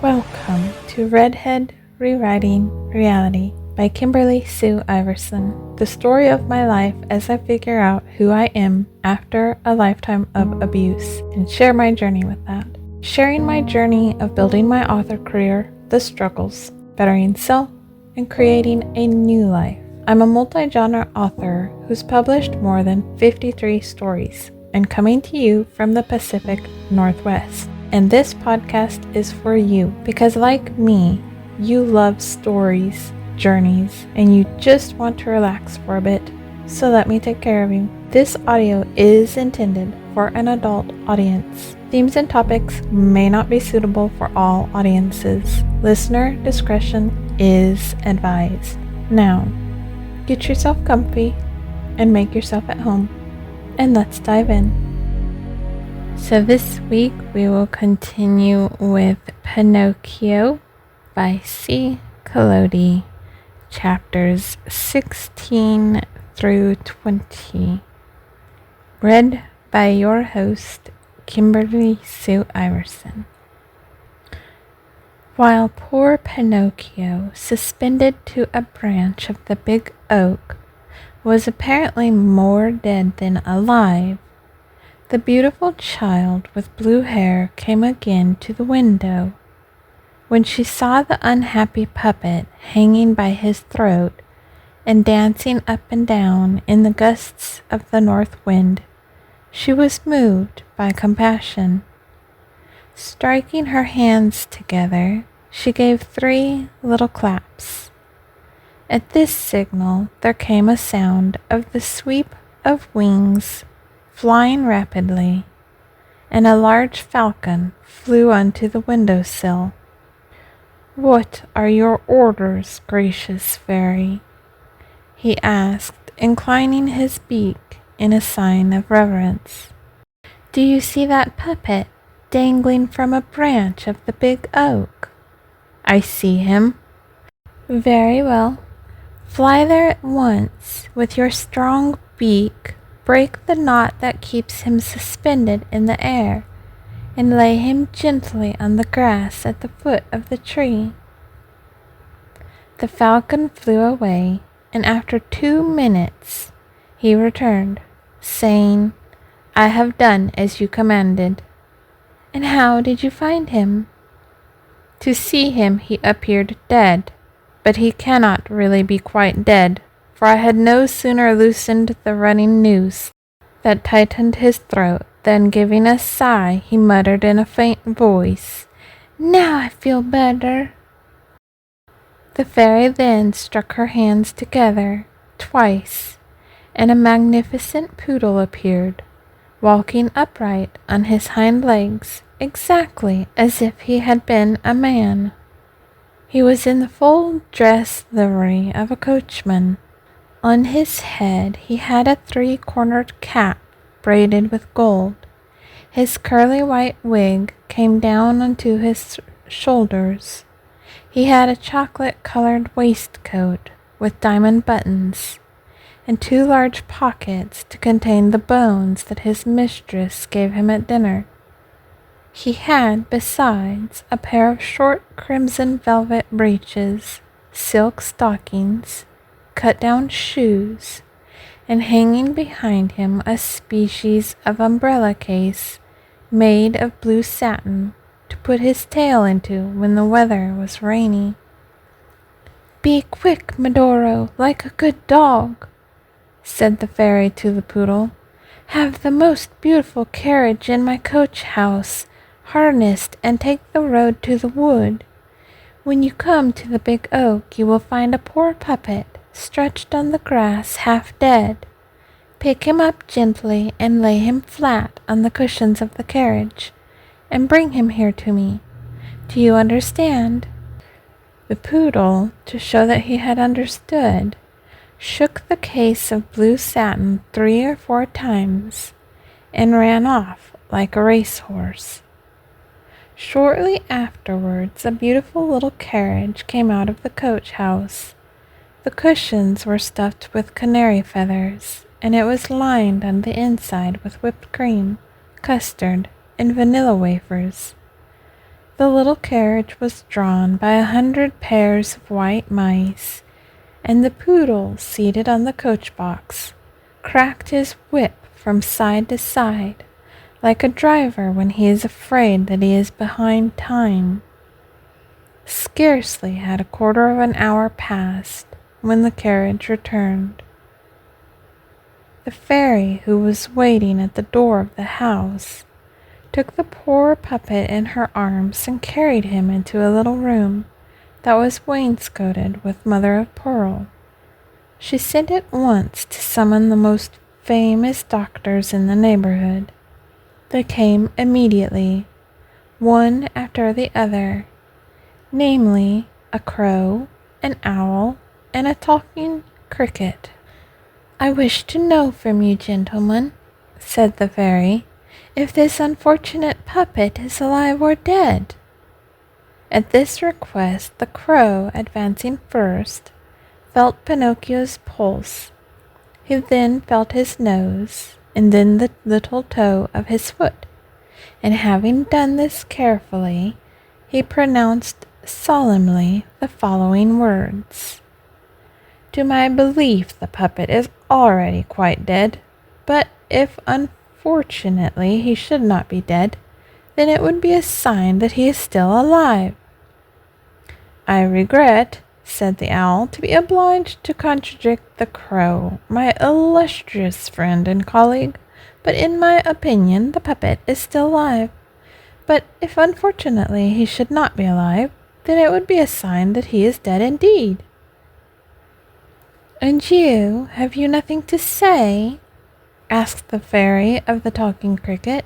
Welcome to Redhead Rewriting Reality by Kimberly Sue Iverson, the story of my life as I figure out who I am after a lifetime of abuse and share my journey with that. Sharing my journey of building my author career, the struggles, bettering self, and creating a new life. I'm a multi-genre author who's published more than 53 stories and coming to you from the Pacific Northwest. And this podcast is for you because, like me, you love stories, journeys, and you just want to relax for a bit. So let me take care of you. This audio is intended for an adult audience. Themes and topics may not be suitable for all audiences. Listener discretion is advised. Now, get yourself comfy and make yourself at home. And let's dive in. So this week we will continue with Pinocchio by C. Collodi, chapters 16 through 20. Read by your host, Kimberly Sue Iverson. While poor Pinocchio, suspended to a branch of the big oak, was apparently more dead than alive, the beautiful child with blue hair came again to the window. When she saw the unhappy puppet hanging by his throat and dancing up and down in the gusts of the north wind, she was moved by compassion. Striking her hands together, she gave 3 little claps. At this signal there came a sound of the sweep of wings flying rapidly, and a large falcon flew onto the window-sill. "What are your orders, gracious fairy?" he asked, inclining his beak in a sign of reverence. "Do you see that puppet dangling from a branch of the big oak?" "I see him." "Very well. Fly there at once with your strong beak. Break the knot that keeps him suspended in the air, and lay him gently on the grass at the foot of the tree." The falcon flew away, and after 2 minutes he returned, saying, "I have done as you commanded." "And how did you find him?" "To see him he appeared dead, but he cannot really be quite dead, for I had no sooner loosened the running noose that tightened his throat than, giving a sigh, he muttered in a faint voice, 'Now I feel better.'" The fairy then struck her hands together twice, and a magnificent poodle appeared, walking upright on his hind legs, exactly as if he had been a man. He was in the full dress livery of a coachman. On his head he had a 3-cornered cap braided with gold. His curly white wig came down onto his shoulders. He had a chocolate-colored waistcoat with diamond buttons, and 2 large pockets to contain the bones that his mistress gave him at dinner. He had, besides, a pair of short crimson velvet breeches, silk stockings, cut-down shoes, and hanging behind him a species of umbrella case made of blue satin to put his tail into when the weather was rainy. "Be quick, Medoro, like a good dog," said the fairy to the poodle. "Have the most beautiful carriage in my coach-house harnessed and take the road to the wood. When you come to the big oak, you will find a poor puppet stretched on the grass half dead. Pick him up gently and lay him flat on the cushions of the carriage, and bring him here to me. Do you understand?" The poodle, to show that he had understood, shook the case of blue satin 3 or 4 times, and ran off like a racehorse. Shortly afterwards, a beautiful little carriage came out of the coach-house. The cushions were stuffed with canary feathers, and it was lined on the inside with whipped cream, custard, and vanilla wafers. The little carriage was drawn by 100 pairs of white mice, and the poodle, seated on the coach box, cracked his whip from side to side, like a driver when he is afraid that he is behind time. Scarcely had a quarter of an hour passed when the carriage returned. The fairy, who was waiting at the door of the house, took the poor puppet in her arms and carried him into a little room that was wainscoted with mother of pearl. She sent at once to summon the most famous doctors in the neighborhood. They came immediately, one after the other, namely a crow, an owl, and a talking cricket. "I wish to know from you, gentlemen," said the fairy, "if this unfortunate puppet is alive or dead." At this request, the crow, advancing first, felt Pinocchio's pulse. He then felt his nose, and then the little toe of his foot, and having done this carefully, he pronounced solemnly the following words: "To my belief the puppet is already quite dead, but if unfortunately he should not be dead, then it would be a sign that he is still alive." "I regret," said the owl, "to be obliged to contradict the crow, my illustrious friend and colleague, but in my opinion the puppet is still alive. But if unfortunately he should not be alive, then it would be a sign that he is dead indeed." "And you, have you nothing to say?" asked the fairy of the talking cricket.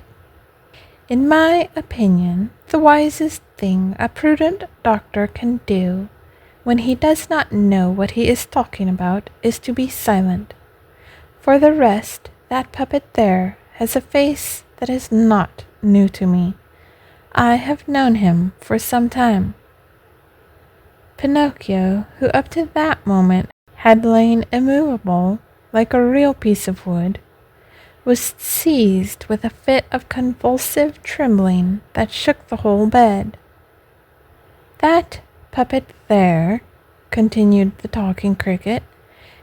"In my opinion, the wisest thing a prudent doctor can do when he does not know what he is talking about is to be silent. For the rest, that puppet there has a face that is not new to me. I have known him for some time." Pinocchio, who up to that moment had lain immovable like a real piece of wood, was seized with a fit of convulsive trembling that shook the whole bed. "That puppet there," continued the talking cricket,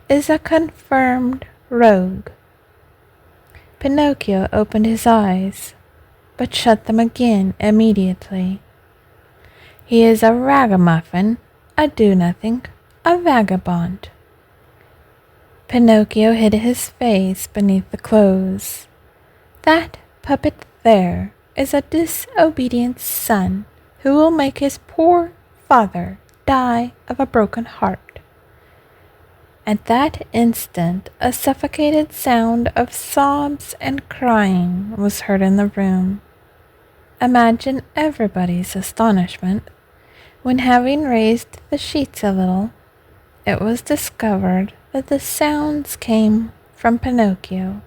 "is a confirmed rogue." Pinocchio opened his eyes, but shut them again immediately. "He is a ragamuffin, a do-nothing, a vagabond." Pinocchio hid his face beneath the clothes. "That puppet there is a disobedient son who will make his poor father die of a broken heart." At that instant a suffocated sound of sobs and crying was heard in the room. Imagine everybody's astonishment when, having raised the sheets a little, it was discovered that the sounds came from Pinocchio.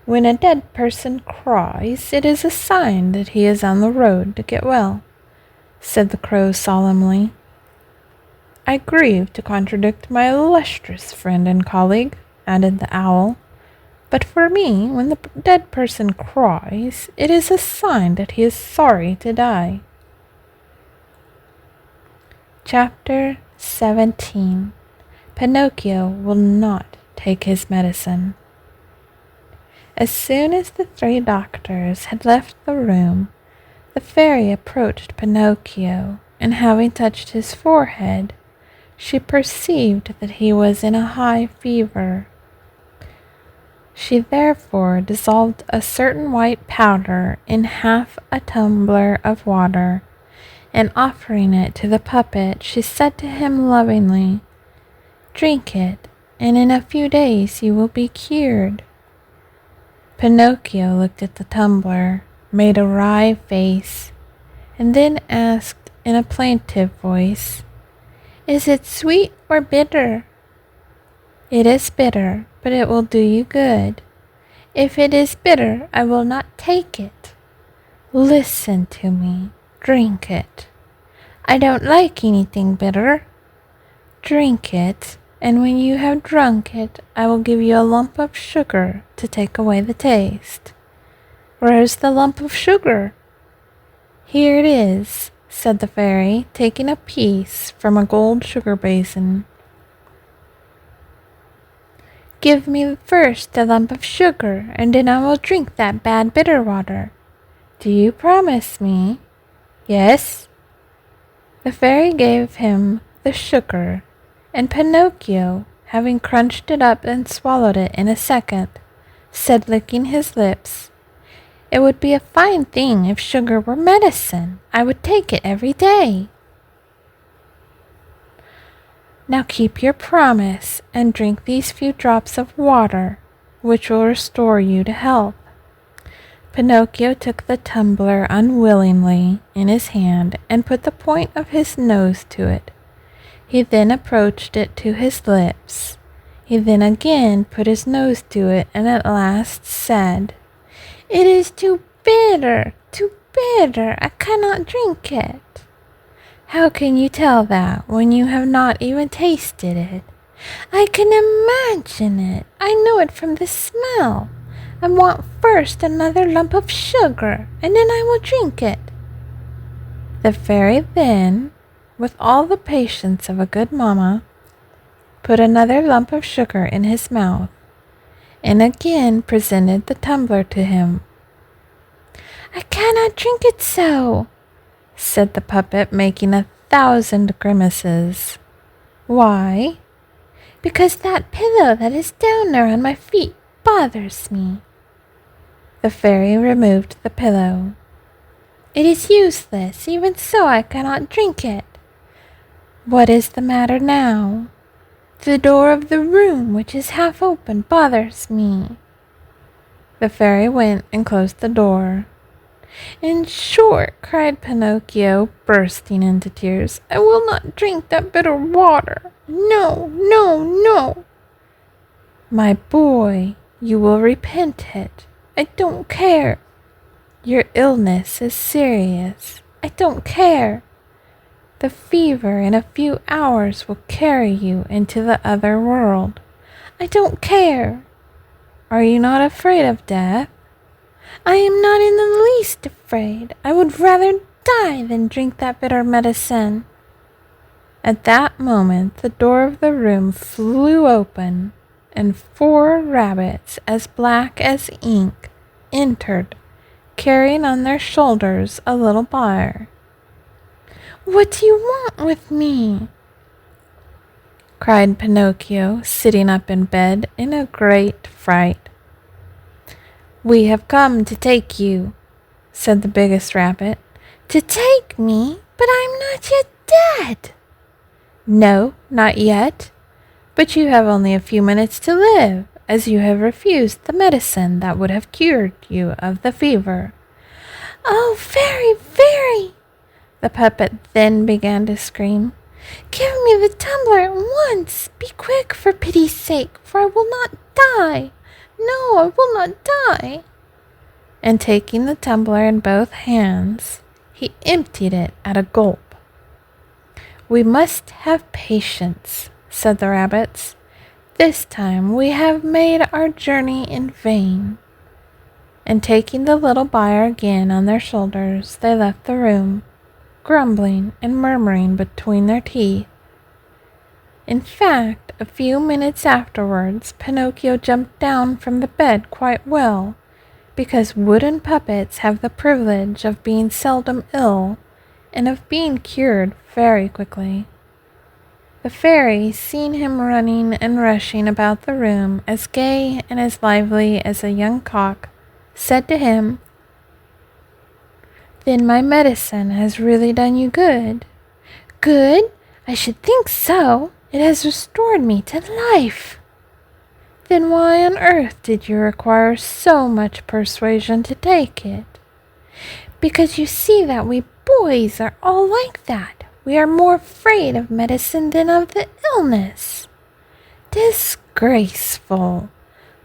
"When a dead person cries, it is a sign that he is on the road to get well," said the crow solemnly. "I grieve to contradict my illustrious friend and colleague," added the owl, "but for me, when the dead person cries, it is a sign that he is sorry to die." Chapter 17. Pinocchio will not take his medicine. As soon as the three doctors had left the room, the fairy approached Pinocchio, and having touched his forehead, she perceived that he was in a high fever. She therefore dissolved a certain white powder in half a tumbler of water, and offering it to the puppet, she said to him lovingly, "Drink it, and in a few days you will be cured." Pinocchio looked at the tumbler, made a wry face, and then asked in a plaintive voice, "Is it sweet or bitter?" "It is bitter, but it will do you good." "If it is bitter, I will not take it." "Listen to me. Drink it." "I don't like anything bitter." "Drink it, and when you have drunk it, I will give you a lump of sugar to take away the taste." "Where is the lump of sugar?" "Here it is," said the fairy, taking a piece from a gold sugar basin. "Give me first a lump of sugar, and then I will drink that bad bitter water. Do you promise me?" "Yes." The fairy gave him the sugar, and Pinocchio, having crunched it up and swallowed it in a second, said, licking his lips, "It would be a fine thing if sugar were medicine. I would take it every day." "Now keep your promise and drink these few drops of water, which will restore you to health." Pinocchio took the tumbler unwillingly in his hand and put the point of his nose to it. He then approached it to his lips. He then again put his nose to it and at last said, "It is too bitter, too bitter. I cannot drink it." "How can you tell that when you have not even tasted it?" "I can imagine it. I know it from the smell. I want first another lump of sugar, and then I will drink it." The fairy then, with all the patience of a good mamma, put another lump of sugar in his mouth, and again presented the tumbler to him. "I cannot drink it so," said the puppet, making 1,000 grimaces. "Why?" "Because that pillow that is down there on my feet bothers me." The fairy removed the pillow. "It is useless. Even so, I cannot drink it." "What is the matter now?" "The door of the room, which is half open, bothers me." The fairy went and closed the door. "In short," cried Pinocchio, bursting into tears, "I will not drink that bitter water. No, no, no." "My boy, you will repent it. I don't care. Your illness is serious. I don't care. The fever in a few hours will carry you into the other world. I don't care. Are you not afraid of death?" "I am not in the least afraid. I would rather die than drink that bitter medicine." At that moment the door of the room flew open, and 4 rabbits as black as ink entered, carrying on their shoulders a little bier. "What do you want with me?" cried Pinocchio, sitting up in bed in a great fright. "We have come to take you," said the biggest rabbit. "To take me? But I'm not yet dead." "No, not yet. But you have only a few minutes to live, as you have refused the medicine that would have cured you of the fever." "Oh, very, very!" The puppet then began to scream. "Give me the tumbler at once. Be quick, for pity's sake, for I will not die. No, I will not die." And taking the tumbler in both hands, he emptied it at a gulp. "We must have patience," said the rabbits. "This time we have made our journey in vain." And taking the little bier again on their shoulders, they left the room, grumbling and murmuring between their teeth. In fact, a few minutes afterwards, Pinocchio jumped down from the bed quite well, because wooden puppets have the privilege of being seldom ill and of being cured very quickly. The fairy, seeing him running and rushing about the room, as gay and as lively as a young cock, said to him, "Then my medicine has really done you good?" "Good? I should think so. It has restored me to life." "Then why on earth did you require so much persuasion to take it?" "Because you see that we boys are all like that. We are more afraid of medicine than of the illness." "Disgraceful!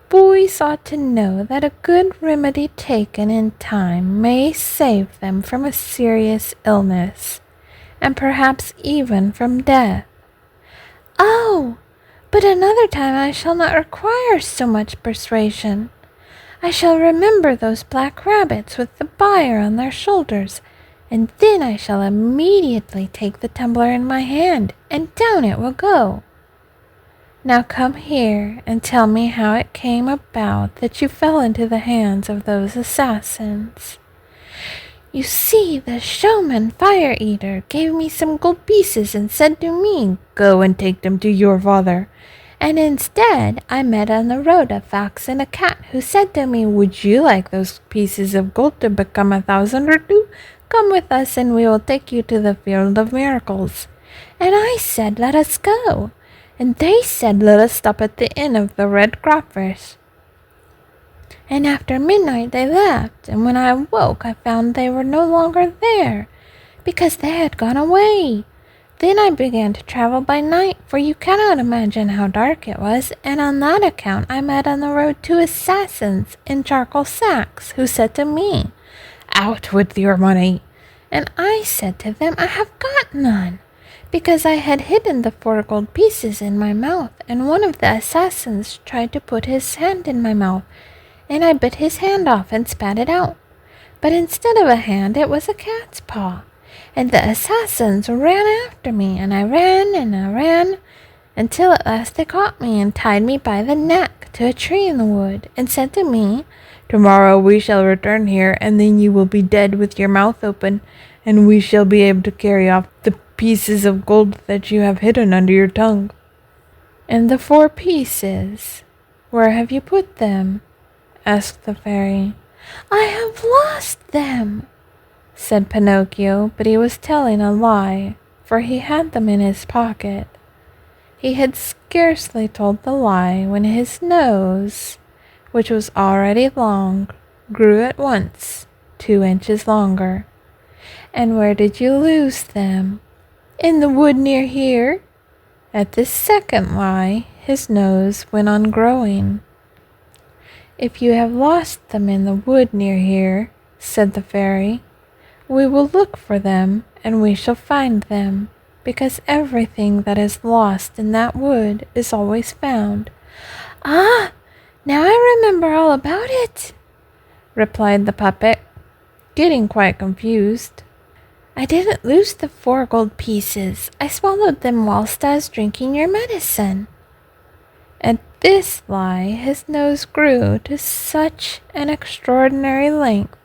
Boys ought to know that a good remedy taken in time may save them from a serious illness, and perhaps even from death." "Oh, but another time I shall not require so much persuasion. I shall remember those black rabbits with the bier on their shoulders, and then I shall immediately take the tumbler in my hand, and down it will go. Now come here and tell me how it came about that you fell into the hands of those assassins." "You see, the showman fire eater gave me some gold pieces and said to me, 'Go and take them to your father.' And instead, I met on the road a fox and a cat who said to me, 'Would you like those pieces of gold to become 1,000 or two? Come with us and we will take you to the field of miracles.' And I said, 'Let us go.' And they said, 'Let us stop at the inn of the red crawfish.' And after midnight they left, and when I awoke I found they were no longer there, because they had gone away. Then I began to travel by night, for you cannot imagine how dark it was, and on that account I met on the road 2 assassins in charcoal sacks, who said to me, 'Out with your money.' And I said to them, 'I have got none,' because I had hidden the 4 gold pieces in my mouth, and one of the assassins tried to put his hand in my mouth, and I bit his hand off and spat it out. But instead of a hand, it was a cat's paw. And the assassins ran after me, and I ran, until at last they caught me and tied me by the neck to a tree in the wood, and said to me, 'Tomorrow we shall return here, and then you will be dead with your mouth open, and we shall be able to carry off the pieces of gold that you have hidden under your tongue.'" "And the 4 pieces, where have you put them?" asked the fairy. "I have lost them," said Pinocchio, but he was telling a lie, for he had them in his pocket. He had scarcely told the lie when his nose, which was already long, grew at once 2 inches longer. "And where did you lose them?" "In the wood near here." At this second lie, his nose went on growing. "If you have lost them in the wood near here," said the fairy, "we will look for them, and we shall find them, because everything that is lost in that wood is always found." "Ah, now I remember all about it," replied the puppet, getting quite confused. "I didn't lose the 4 gold pieces. I swallowed them whilst I was drinking your medicine." At this lie, his nose grew to such an extraordinary length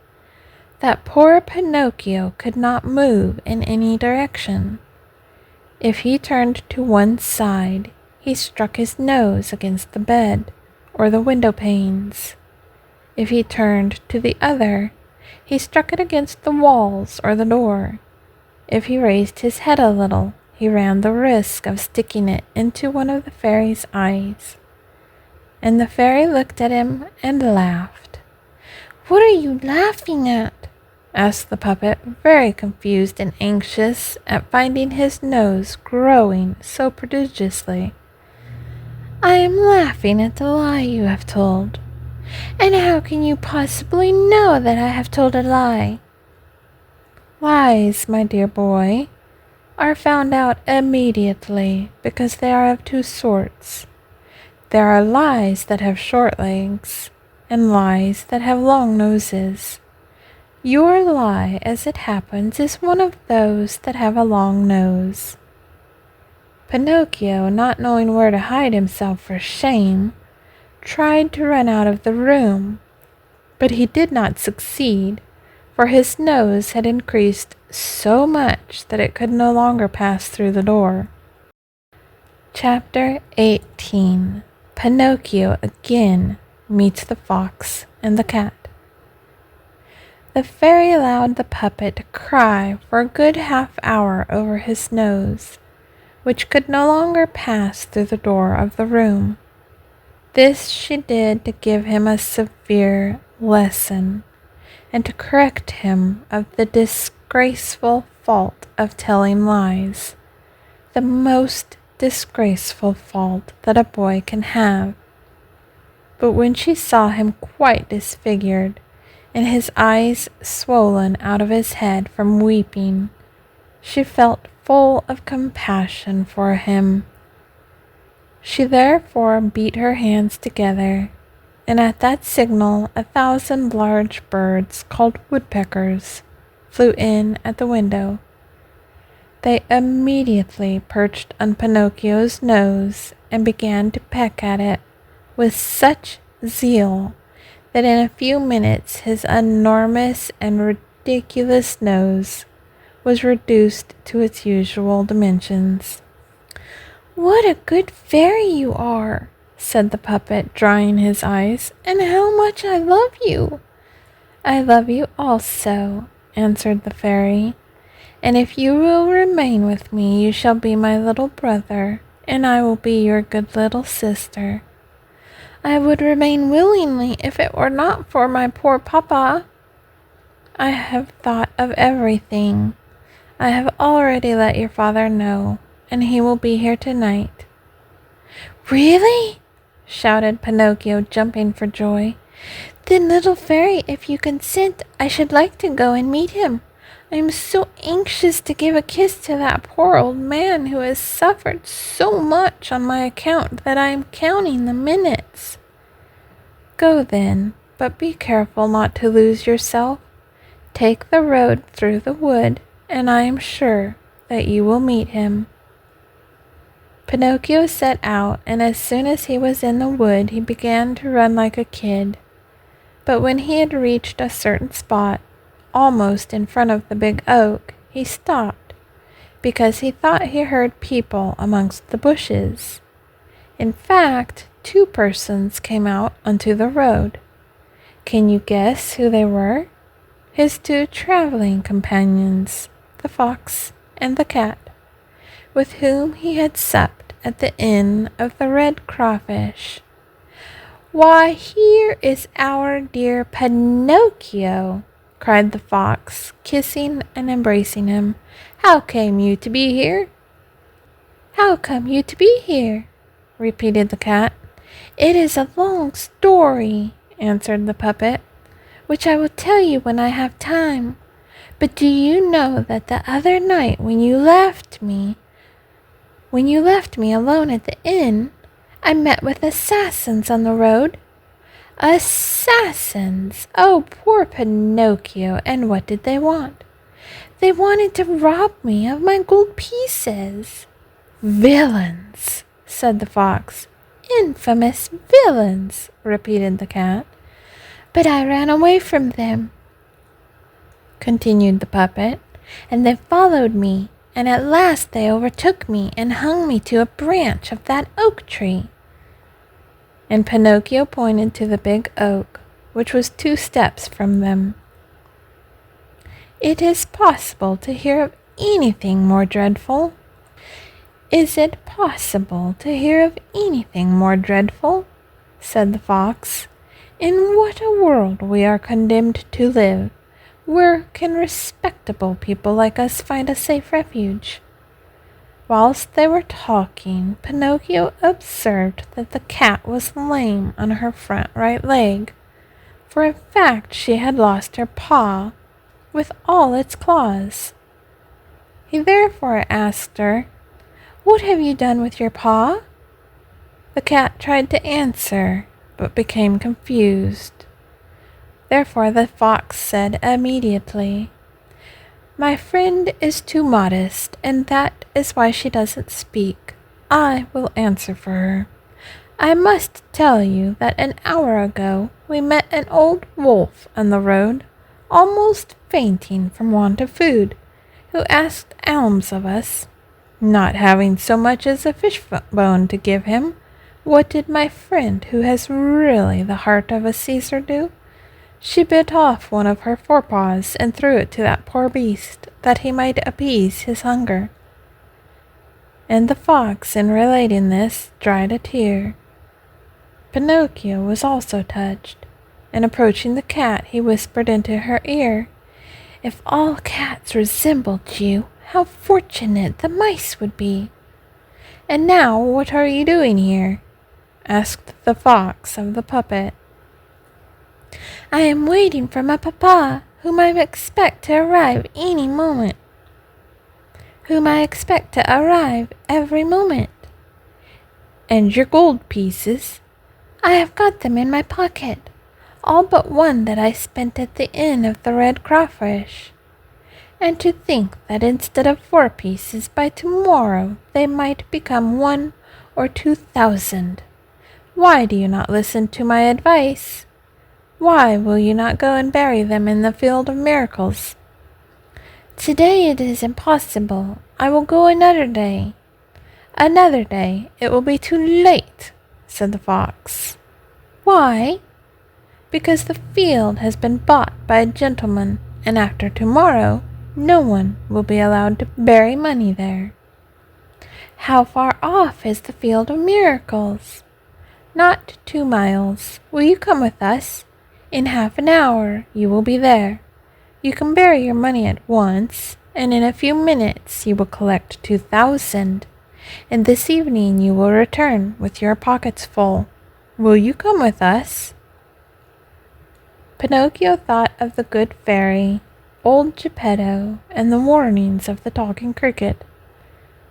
that poor Pinocchio could not move in any direction. If he turned to one side, he struck his nose against the bed or the window panes. If he turned to the other, he struck it against the walls or the door. If he raised his head a little, he ran the risk of sticking it into one of the fairy's eyes. And the fairy looked at him and laughed. "What are you laughing at?" asked the puppet, very confused and anxious at finding his nose growing so prodigiously. "I am laughing at the lie you have told." "And how can you possibly know that I have told a lie?" "Lies, my dear boy, are found out immediately, because they are of 2 sorts. There are lies that have short legs, and lies that have long noses. Your lie, as it happens, is one of those that have a long nose." Pinocchio, not knowing where to hide himself for shame, tried to run out of the room, but he did not succeed, for his nose had increased so much that it could no longer pass through the door. Chapter 18. Pinocchio again meets the fox and the cat. The fairy allowed the puppet to cry for a good half-hour over his nose, which could no longer pass through the door of the room. This she did to give him a severe lesson, and to correct him of the disgraceful fault of telling lies, the most disgraceful fault that a boy can have. But when she saw him quite disfigured, and his eyes swollen out of his head from weeping, she felt full of compassion for him. She therefore beat her hands together, and at that signal 1,000 large birds, called woodpeckers, flew in at the window. They immediately perched on Pinocchio's nose and began to peck at it with such zeal that in a few minutes his enormous and ridiculous nose was reduced to its usual dimensions. "What a good fairy you are," said the puppet, drying his eyes, "and how much I love you." "I love you also," answered the fairy, "and if you will remain with me, you shall be my little brother, and I will be your good little sister." "I would remain willingly if it were not for my poor papa." "I have thought of everything. I have already let your father know, and he will be here tonight." "Really?" shouted Pinocchio, jumping for joy. "Then, little fairy, if you consent, I should like to go and meet him. I am so anxious to give a kiss to that poor old man who has suffered so much on my account that I am counting the minutes." "Go then, but be careful not to lose yourself. Take the road through the wood, and I am sure that you will meet him." Pinocchio set out, and as soon as he was in the wood, he began to run like a kid. But when he had reached a certain spot, almost in front of the big oak, he stopped, because he thought he heard people amongst the bushes. In fact, 2 persons came out onto the road. Can you guess who they were? His 2 traveling companions, the fox and the cat, with whom he had supped at the inn of the Red Crawfish. "Why, here is our dear Pinocchio!" cried the fox, kissing and embracing him. "How came you to be here?" "How come you to be here?" repeated the cat. "It is a long story," answered the puppet, "which I will tell you when I have time. But do you know that the other night when you left me alone at the inn, I met with assassins on the road?" "Assassins! Oh, poor Pinocchio! And what did they want?" "They wanted to rob me of my gold pieces." "Villains!" said the fox. "Infamous villains!" repeated the cat. "But I ran away from them," continued the puppet, "and they followed me, and at last they overtook me and hung me to a branch of that oak tree." And Pinocchio pointed to the big oak, which was 2 steps from them. "It is possible to hear of anything more dreadful." "Is it possible to hear of anything more dreadful?" said the fox. "In what a world we are condemned to live! Where can respectable people like us find a safe refuge?" Whilst they were talking, Pinocchio observed that the cat was lame on her front right leg, for in fact she had lost her paw with all its claws. He therefore asked her, "What have you done with your paw?" The cat tried to answer, but became confused. Therefore the fox said immediately, "My friend is too modest, and that is why she doesn't speak. I will answer for her. I must tell you that an hour ago we met an old wolf on the road, almost fainting from want of food, who asked alms of us. Not having so much as a fish bone to give him, what did my friend, who has really the heart of a Caesar, do? She bit off one of her forepaws and threw it to that poor beast, that he might appease his hunger." And the fox, in relating this, dried a tear. Pinocchio was also touched, and approaching the cat, he whispered into her ear, "If all cats resembled you, how fortunate the mice would be!" "And now what are you doing here?" asked the fox of the puppet. "I am waiting for my papa, whom I expect to arrive any moment." "Whom I expect to arrive every moment." "And your gold pieces?" "I have got them in my pocket, all but one that I spent at the inn of the Red Crawfish." And to think that instead of 4 pieces by tomorrow they might become 1 or 2,000. Why do you not listen to my advice? Why will you not go and bury them in the field of miracles? Today it is impossible. I will go another day. Another day it will be too late, said the fox. Why? Because the field has been bought by a gentleman, and after tomorrow no one will be allowed to bury money there. How far off is the field of miracles? Not 2 miles. Will you come with us? In half an hour you will be there. You can bury your money at once, and in a few minutes you will collect 2,000, and this evening you will return with your pockets full. Will you come with us? Pinocchio thought of the good fairy, old Geppetto, and the warnings of the talking cricket,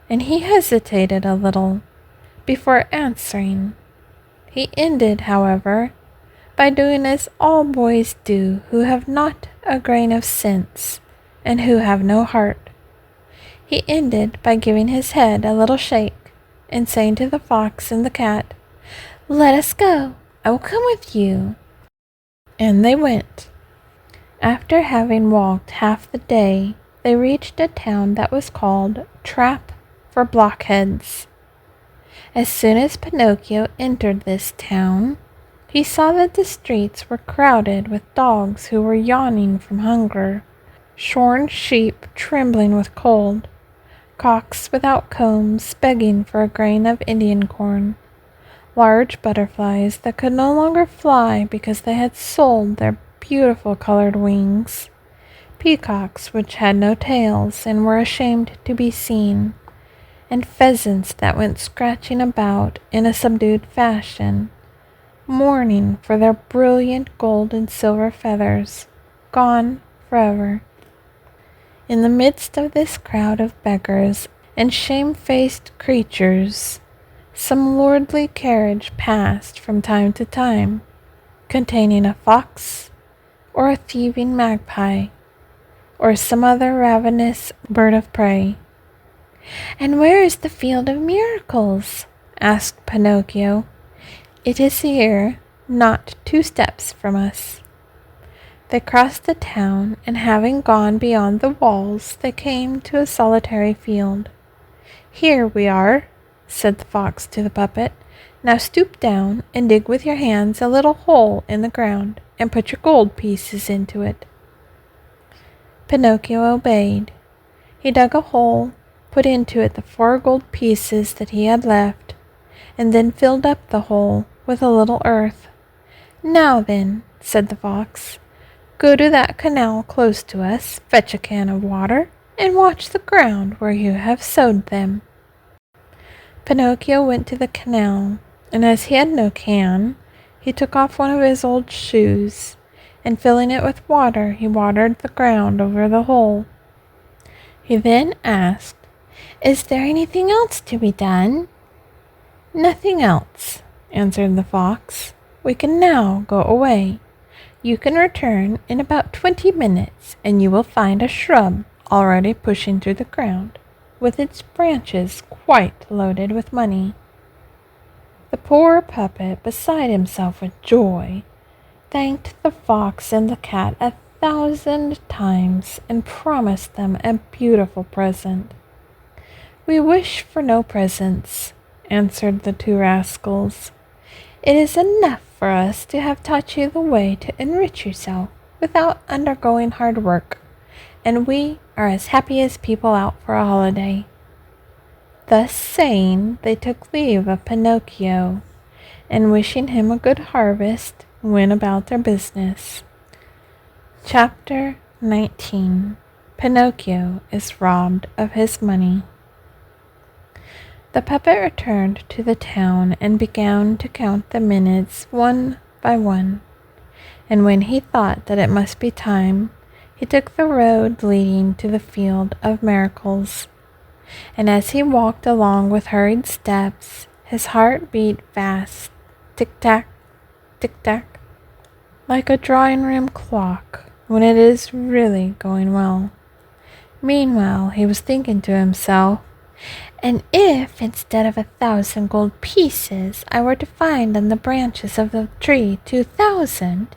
and he hesitated a little before answering. He ended, however, by doing as all boys do who have not a grain of sense and who have no heart. He ended by giving his head a little shake and saying to the fox and the cat, "Let us go. I will come with you." And they went. After having walked half the day, they reached a town that was called Trap for Blockheads. As soon as Pinocchio entered this town, he saw that the streets were crowded with dogs who were yawning from hunger, shorn sheep trembling with cold, cocks without combs begging for a grain of Indian corn, large butterflies that could no longer fly because they had sold their beautiful colored wings, peacocks which had no tails and were ashamed to be seen, and pheasants that went scratching about in a subdued fashion, mourning for their brilliant gold and silver feathers, gone forever. In the midst of this crowd of beggars and shamefaced creatures, some lordly carriage passed from time to time, containing a fox, or a thieving magpie, or some other ravenous bird of prey. "And where is the field of miracles?" asked Pinocchio. "It is here, not 2 steps from us." They crossed the town, and having gone beyond the walls, they came to a solitary field. "Here we are," said the fox to the puppet. "Now stoop down and dig with your hands a little hole in the ground, and put your gold pieces into it." Pinocchio obeyed. He dug a hole, put into it the 4 gold pieces that he had left, and then filled up the hole with a little earth. "Now then," said the fox, "go to that canal close to us, fetch a can of water, and watch the ground where you have sowed them." Pinocchio went to the canal, and as he had no can, he took off one of his old shoes, and filling it with water, he watered the ground over the hole. He then asked, "Is there anything else to be done?" "Nothing else," answered the fox. "We can now go away. You can return in about 20 minutes, and you will find a shrub already pushing through the ground, with its branches quite loaded with money." The poor puppet, beside himself with joy, thanked the fox and the cat 1,000 times and promised them a beautiful present. "We wish for no presents," answered the 2 rascals. "It is enough for us to have taught you the way to enrich yourself without undergoing hard work, and we are as happy as people out for a holiday." Thus saying, they took leave of Pinocchio, and wishing him a good harvest, went about their business. Chapter 19. Pinocchio is robbed of his money. The puppet returned to the town and began to count the minutes one by one, and when he thought that it must be time, he took the road leading to the field of miracles. And as he walked along with hurried steps, his heart beat fast, tick-tack, tick-tack, like a drawing-room clock when it is really going well. Meanwhile, he was thinking to himself, and if, instead of 1,000 gold pieces, I were to find on the branches of the tree 2,000,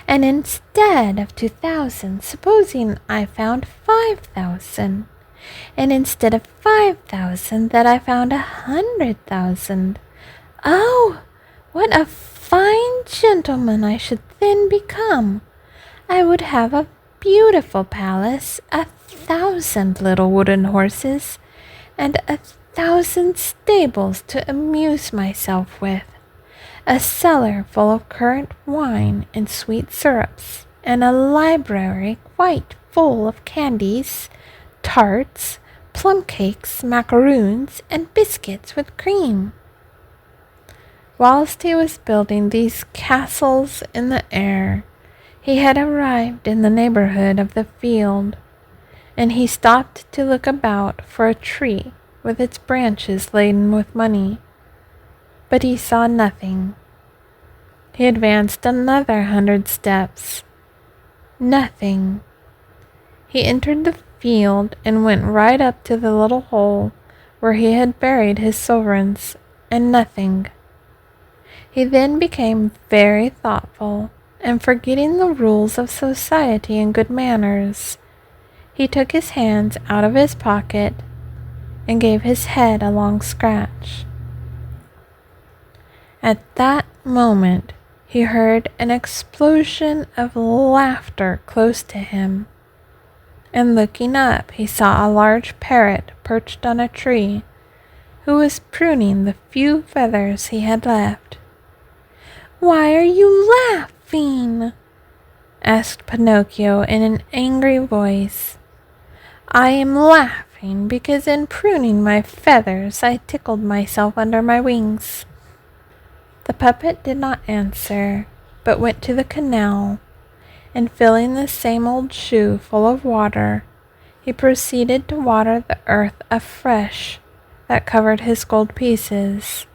and instead of 2,000, supposing I found 5,000, and instead of 5,000, that I found 100,000. Oh, what a fine gentleman I should then become! I would have a beautiful palace, 1,000 little wooden horses, and 1,000 stables to amuse myself with, a cellar full of currant wine and sweet syrups, and a library quite full of candies, tarts, plum cakes, macaroons, and biscuits with cream. Whilst he was building these castles in the air, he had arrived in the neighborhood of the field, and he stopped to look about for a tree with its branches laden with money. But he saw nothing. He advanced another 100 steps. Nothing. He entered the field and went right up to the little hole where he had buried his sovereigns, and nothing. He then became very thoughtful, and forgetting the rules of society and good manners, he took his hands out of his pocket and gave his head a long scratch. At that moment, he heard an explosion of laughter close to him, and looking up, he saw a large parrot perched on a tree, who was pruning the few feathers he had left. "Why are you laughing?" asked Pinocchio in an angry voice. "I am laughing because in pruning my feathers I tickled myself under my wings." The puppet did not answer, but went to the canal, and filling the same old shoe full of water, he proceeded to water the earth afresh that covered his gold pieces.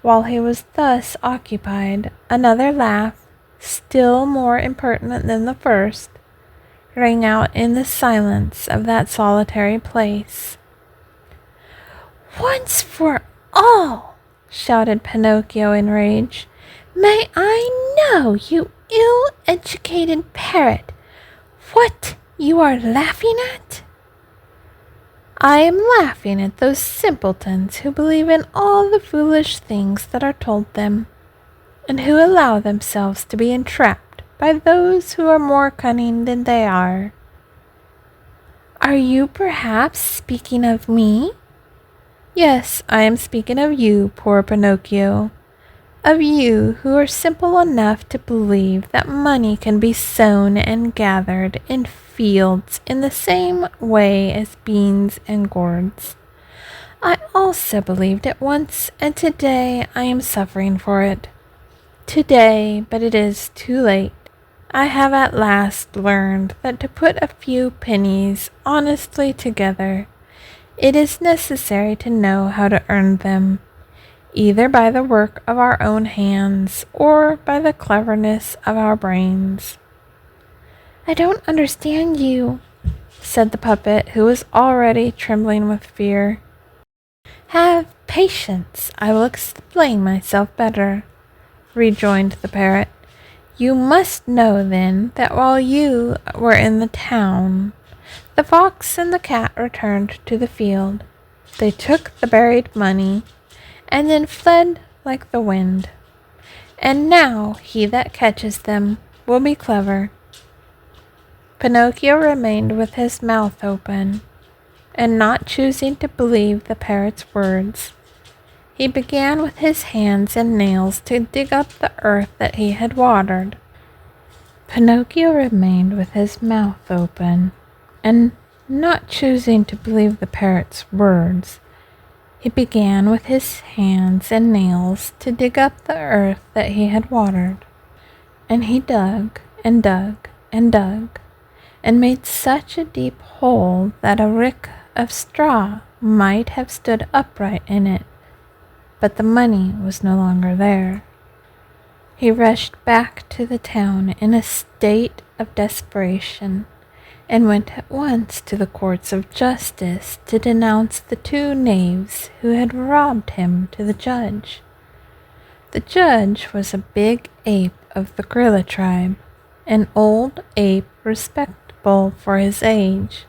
While he was thus occupied, another laugh, still more impertinent than the first, rang out in the silence of that solitary place. "Once for all," shouted Pinocchio in rage, "may I know, you ill-educated parrot, what you are laughing at?" "I am laughing at those simpletons who believe in all the foolish things that are told them, and who allow themselves to be entrapped by those who are more cunning than they are." "Are you perhaps speaking of me?" "Yes, I am speaking of you, poor Pinocchio. Of you who are simple enough to believe that money can be sown and gathered in fields in the same way as beans and gourds. I also believed it once, and today I am suffering for it. Today, but it is too late. I have at last learned that to put a few pennies honestly together, it is necessary to know how to earn them, either by the work of our own hands or by the cleverness of our brains." "I don't understand you," said the puppet, who was already trembling with fear. "Have patience, I will explain myself better," rejoined the parrot. "You must know then that while you were in the town, the fox and the cat returned to the field. They took the buried money and then fled like the wind. And now he that catches them will be clever." Pinocchio remained with his mouth open, and not choosing to believe the parrot's words, he began with his hands and nails to dig up the earth that he had watered. Pinocchio remained with his mouth open, and not choosing to believe the parrot's words, he began with his hands and nails to dig up the earth that he had watered. And he dug and dug and dug, and made such a deep hole that a rick of straw might have stood upright in it, but the money was no longer there. He rushed back to the town in a state of desperation, and went at once to the courts of justice to denounce the two knaves who had robbed him to the judge. The judge was a big ape of the gorilla tribe, an old ape respectable for his age,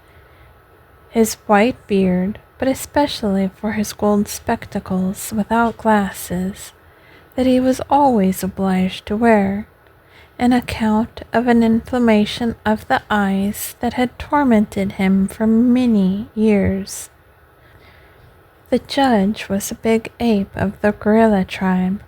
his white beard, but especially for his gold spectacles without glasses that he was always obliged to wear, an account of an inflammation of the eyes that had tormented him for many years. The judge was a big ape of the gorilla tribe,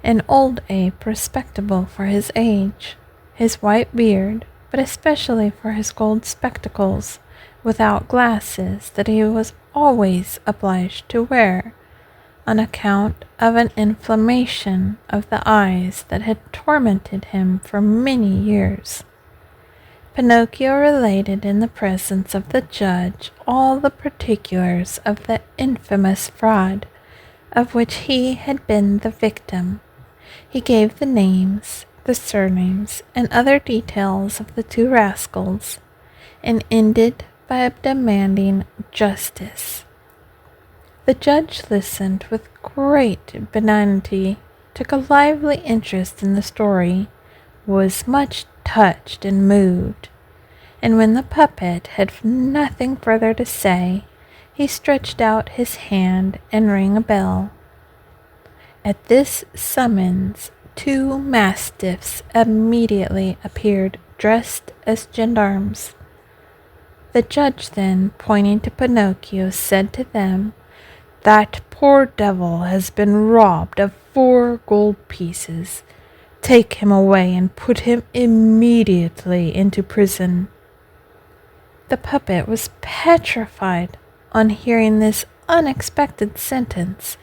an old ape respectable for his age, his white beard, but especially for his gold spectacles without glasses that he was always obliged to wear, on account of an inflammation of the eyes that had tormented him for many years. Pinocchio related in the presence of the judge all the particulars of the infamous fraud of which he had been the victim. He gave the names, the surnames, and other details of the two rascals, and ended by demanding justice. The judge listened with great benignity, took a lively interest in the story, was much touched and moved, and when the puppet had nothing further to say, he stretched out his hand and rang a bell. At this summons, two mastiffs immediately appeared dressed as gendarmes. The judge then, pointing to Pinocchio, said to them, "That poor devil has been robbed of 4 gold pieces. Take him away and put him immediately into prison." The puppet was petrified on hearing this unexpected sentence,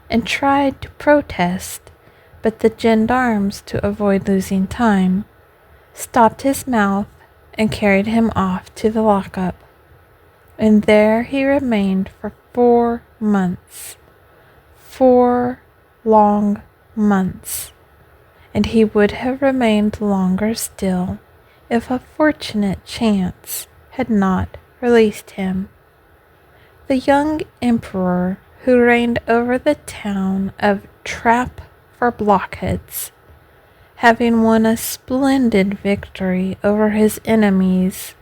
and tried to protest, but the gendarmes, to avoid losing time, stopped his mouth and carried him off to the lockup. And there he remained for 4 months. 4 long months. And he would have remained longer still if a fortunate chance had not released him. The young emperor, who reigned over the town of Trap for Blockheads, having won a splendid victory over his enemies,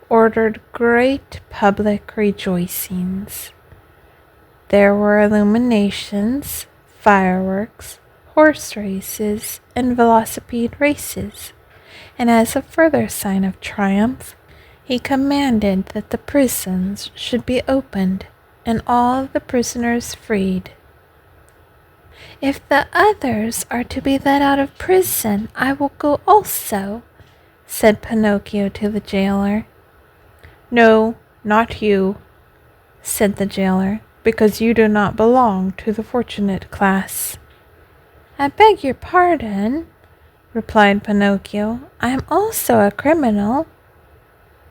ordered great public rejoicings. There were illuminations, fireworks, horse races, and velocipede races, and as a further sign of triumph, he commanded that the prisons should be opened and all the prisoners freed. "If the others are to be let out of prison, I will go also," said Pinocchio to the jailer. "No, not you," said the jailer, "because you do not belong to the fortunate class." "I beg your pardon," replied Pinocchio. "I am also a criminal."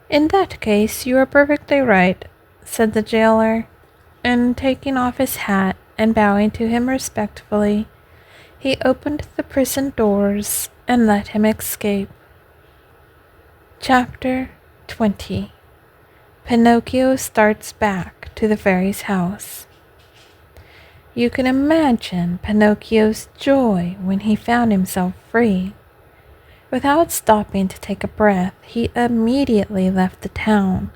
"In that case you are perfectly right," said the jailer, and taking off his hat and bowing to him respectfully, he opened the prison doors and let him escape. Chapter 20. Pinocchio starts back to the fairy's house. You can imagine Pinocchio's joy when he found himself free. Without stopping to take a breath, he immediately left the town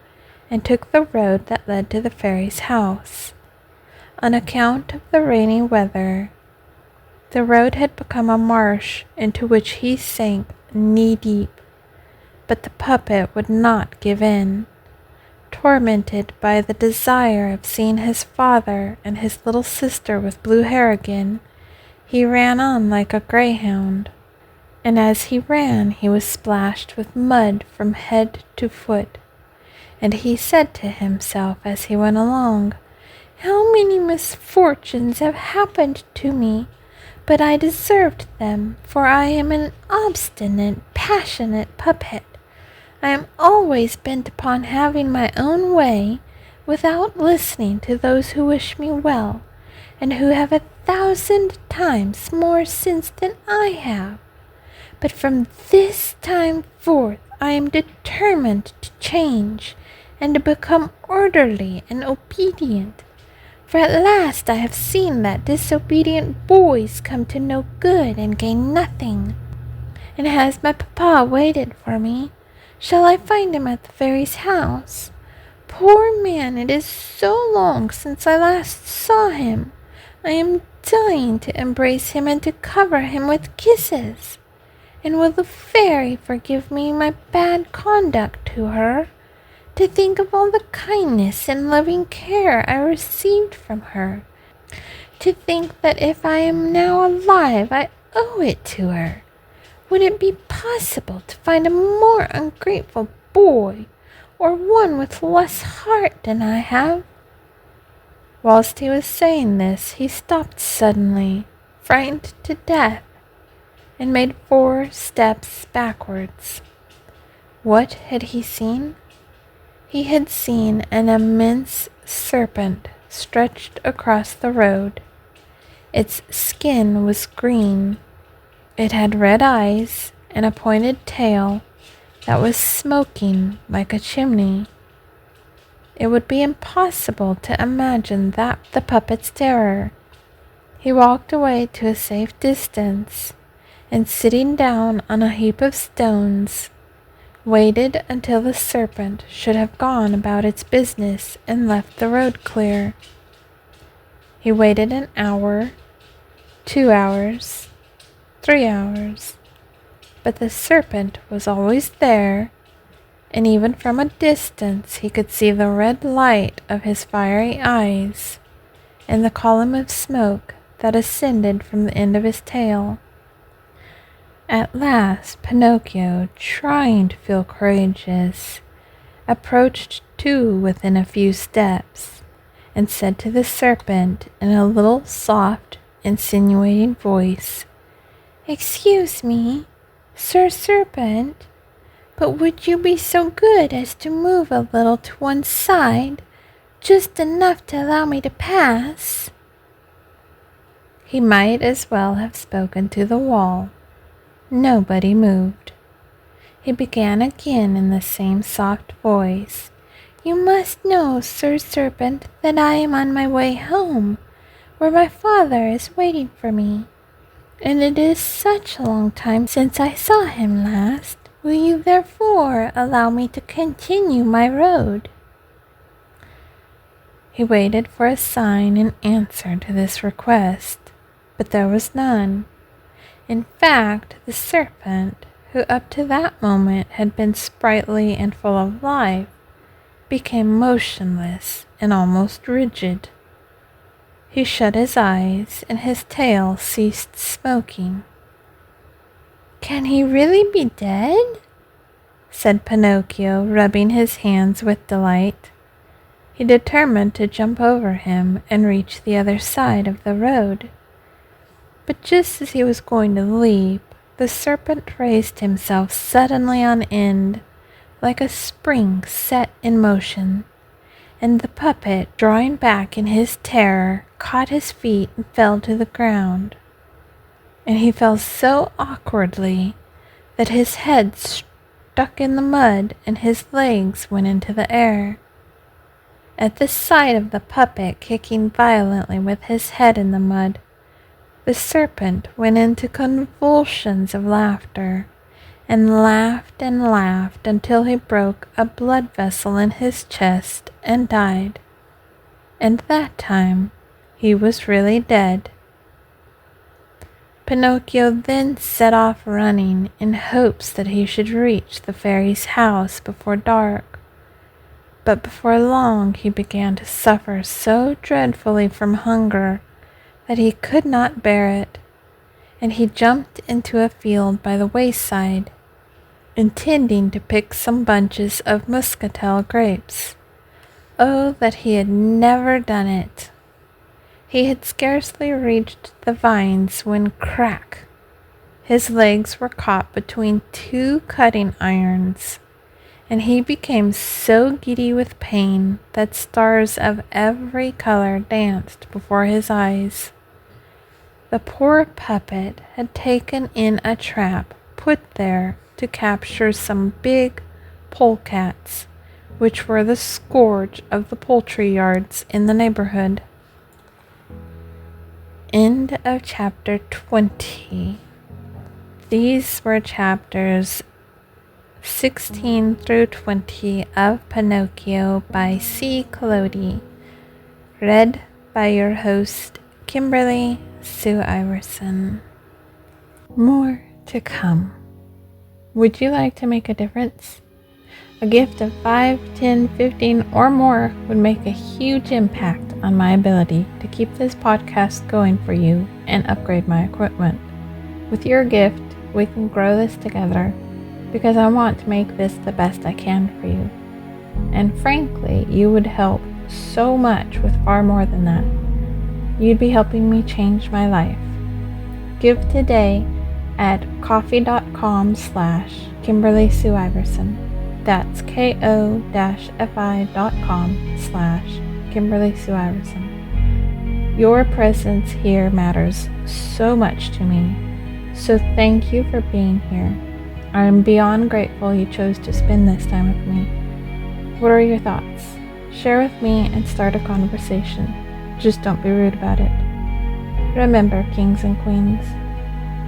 and took the road that led to the fairy's house. On account of the rainy weather, the road had become a marsh into which he sank knee-deep, but the puppet would not give in. Tormented by the desire of seeing his father and his little sister with blue hair again, he ran on like a greyhound, and as he ran he was splashed with mud from head to foot, and he said to himself as he went along, "How many misfortunes have happened to me, but I deserved them, for I am an obstinate, passionate puppet. I am always bent upon having my own way, without listening to those who wish me well, and who have 1,000 times more sense than I have. But from this time forth I am determined to change and to become orderly and obedient. For at last I have seen that disobedient boys come to no good and gain nothing. And has my papa waited for me? Shall I find him at the fairy's house? Poor man, it is so long since I last saw him. I am dying to embrace him and to cover him with kisses. And will the fairy forgive me my bad conduct to her? To think of all the kindness and loving care I received from her. To think that if I am now alive I owe it to her. Would it be possible to find a more ungrateful boy, or one with less heart than I have? Whilst he was saying this, he stopped suddenly, frightened to death, and made 4 steps backwards. What had he seen? He had seen an immense serpent stretched across the road. Its skin was green. It had red eyes and a pointed tail that was smoking like a chimney. It would be impossible to imagine that the puppet's terror. He walked away to a safe distance, and sitting down on a heap of stones, waited until the serpent should have gone about its business and left the road clear. He waited an hour, 2 hours, 3 hours, but the serpent was always there, and even from a distance he could see the red light of his fiery eyes and the column of smoke that ascended from the end of his tail. At last Pinocchio, trying to feel courageous, approached to within a few steps, and said to the serpent in a little soft, insinuating voice, "Excuse me, Sir Serpent, but would you be so good as to move a little to one side, just enough to allow me to pass?" He might as well have spoken to the wall. Nobody moved. He began again in the same soft voice. "You must know, Sir Serpent, that I am on my way home, where my father is waiting for me. And it is such a long time since I saw him last. Will you therefore allow me to continue my road?" He waited for a sign in answer to this request, but there was none. In fact, the serpent, who up to that moment had been sprightly and full of life, became motionless and almost rigid. He shut his eyes, and his tail ceased smoking. "Can he really be dead?" said Pinocchio, rubbing his hands with delight. He determined to jump over him and reach the other side of the road. But just as he was going to leap, the serpent raised himself suddenly on end, like a spring set in motion, and the puppet, drawing back in his terror, caught his feet and fell to the ground. And he fell so awkwardly that his head stuck in the mud and his legs went into the air. At the sight of the puppet kicking violently with his head in the mud, the serpent went into convulsions of laughter, and laughed until he broke a blood vessel in his chest and died. And that time he was really dead. Pinocchio then set off running in hopes that he should reach the fairy's house before dark. But before long he began to suffer so dreadfully from hunger that he could not bear it, and he jumped into a field by the wayside, intending to pick some bunches of muscatel grapes. Oh, that he had never done it! He had scarcely reached the vines when crack! His legs were caught between 2 cutting irons, and he became so giddy with pain that stars of every color danced before his eyes. The poor puppet had taken in a trap put there to capture some big polecats, which were the scourge of the poultry yards in the neighborhood. End of chapter 20. These were chapters 16 through 20 of Pinocchio by C. Collodi, read by your host, Kimberly Sue Iverson. More to come. Would you like to make a difference? A gift of 5, 10, 15, or more would make a huge impact on my ability to keep this podcast going for you and upgrade my equipment. With your gift, we can grow this together because I want to make this the best I can for you. And frankly, you would help so much with far more than that. You'd be helping me change my life. Give today at ko-fi.com/Kimberly Sue Iverson. That's ko-fi.com/Kimberly Sue Iverson. Your presence here matters so much to me, so thank you for being here. I am beyond grateful you chose to spend this time with me. What are your thoughts? Share with me and start a conversation. Just don't be rude about it. Remember, kings and queens,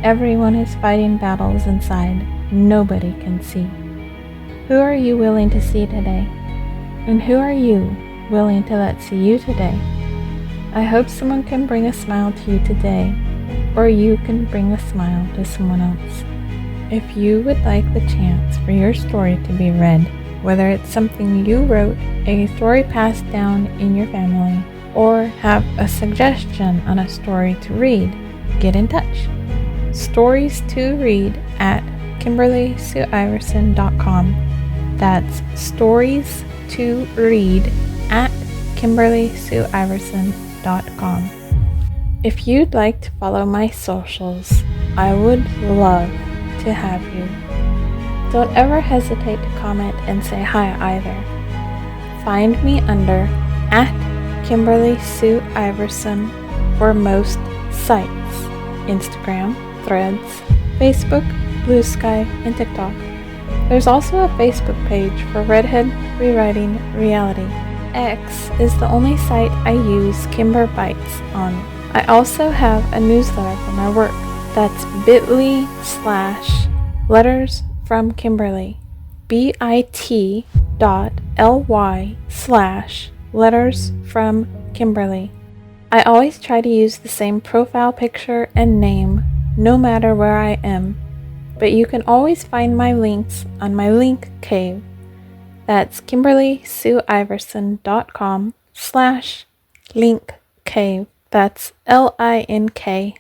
everyone is fighting battles inside nobody can see. Who are you willing to see today? And who are you willing to let see you today? I hope someone can bring a smile to you today, or you can bring a smile to someone else. If you would like the chance for your story to be read, whether it's something you wrote, a story passed down in your family, or have a suggestion on a story to read, get in touch. Stories to read at KimberlySueIverson.com. That's stories to read at KimberlySueIverson.com. If you'd like to follow my socials, I would love to have you. Don't ever hesitate to comment and say hi either. Find me under at Kimberly Sue Iverson for most sites: Instagram, Threads, Facebook, Blue Sky, and TikTok. There's also a Facebook page for Redhead Rewriting Reality. X is the only site I use Kimber Bites on. I also have a newsletter for my work. That's bit.ly/lettersfromkimberly. bit.ly/lettersfromkimberly. I always try to use the same profile picture and name no matter where I am, but you can always find my links on my link cave. That's KimberlySueIverson.com/link cave. That's LINKCAVE.